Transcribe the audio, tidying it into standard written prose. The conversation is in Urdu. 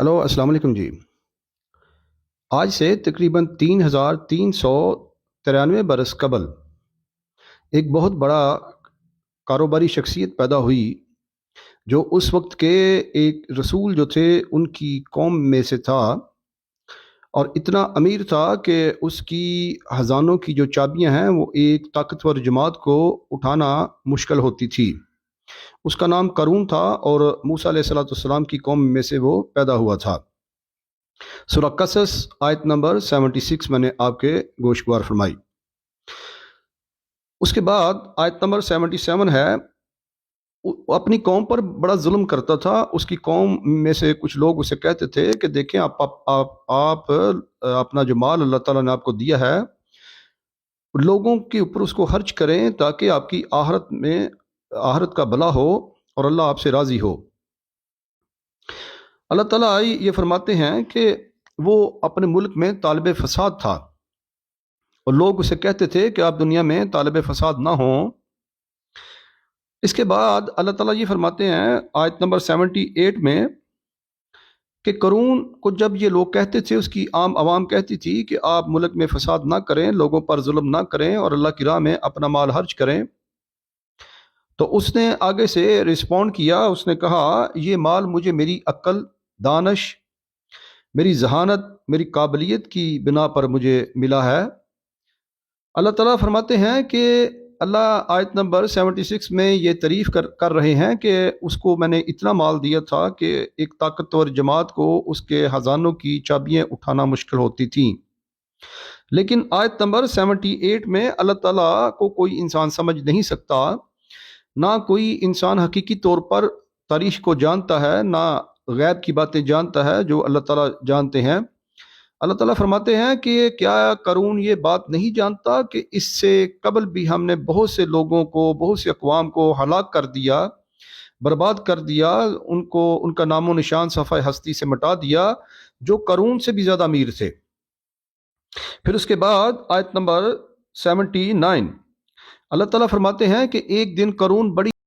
ہلو، السلام علیکم جی۔ آج سے تقریباً 3393 برس قبل ایک بہت بڑا کاروباری شخصیت پیدا ہوئی جو اس وقت کے ایک رسول جو تھے ان کی قوم میں سے تھا، اور اتنا امیر تھا کہ اس کی خزانوں کی جو چابیاں ہیں وہ ایک طاقتور جماعت کو اٹھانا مشکل ہوتی تھی۔ اس کا نام قارون تھا اور موسیٰ علیہ السلام کی قوم میں سے وہ پیدا ہوا تھا۔ سورہ قصص آیت نمبر 76 میں نے آپ کے گوشگوار فرمائی۔ اس کے بعد آیت نمبر 77 ہے، وہ اپنی قوم پر بڑا ظلم کرتا تھا۔ اس کی قوم میں سے کچھ لوگ اسے کہتے تھے کہ دیکھیں آپ اپنا جو مال اللہ تعالیٰ نے آپ کو دیا ہے لوگوں کے اوپر اس کو خرچ کریں تاکہ آپ کی آخرت کا بھلا ہو اور اللہ آپ سے راضی ہو۔ اللہ تعالیٰ یہ فرماتے ہیں کہ وہ اپنے ملک میں طالب فساد تھا اور لوگ اسے کہتے تھے کہ آپ دنیا میں طالب فساد نہ ہوں۔ اس کے بعد اللہ تعالیٰ یہ فرماتے ہیں آیت نمبر 78 میں کہ قارون کو جب یہ لوگ کہتے تھے، اس کی عام عوام کہتی تھی کہ آپ ملک میں فساد نہ کریں، لوگوں پر ظلم نہ کریں اور اللہ کی راہ میں اپنا مال خرچ کریں، تو اس نے آگے سے رسپونڈ کیا۔ اس نے کہا یہ مال مجھے میری عقل، دانش، میری ذہانت، میری قابلیت کی بنا پر مجھے ملا ہے۔ اللہ تعالیٰ فرماتے ہیں کہ اللہ آیت نمبر 76 میں یہ تعریف کر رہے ہیں کہ اس کو میں نے اتنا مال دیا تھا کہ ایک طاقتور جماعت کو اس کے خزانوں کی چابیاں اٹھانا مشکل ہوتی تھیں۔ لیکن آیت نمبر 78 میں اللہ تعالیٰ کو کوئی انسان سمجھ نہیں سکتا، نہ کوئی انسان حقیقی طور پر تاریخ کو جانتا ہے، نہ غیب کی باتیں جانتا ہے جو اللہ تعالیٰ جانتے ہیں۔ اللہ تعالیٰ فرماتے ہیں کہ کیا قارون یہ بات نہیں جانتا کہ اس سے قبل بھی ہم نے بہت سے لوگوں کو، بہت سے اقوام کو ہلاک کر دیا، برباد کر دیا، ان کا نام و نشان صفحہ ہستی سے مٹا دیا، جو قارون سے بھی زیادہ امیر تھے۔ پھر اس کے بعد آیت نمبر 79 اللہ تعالیٰ فرماتے ہیں کہ ایک دن قارون بڑی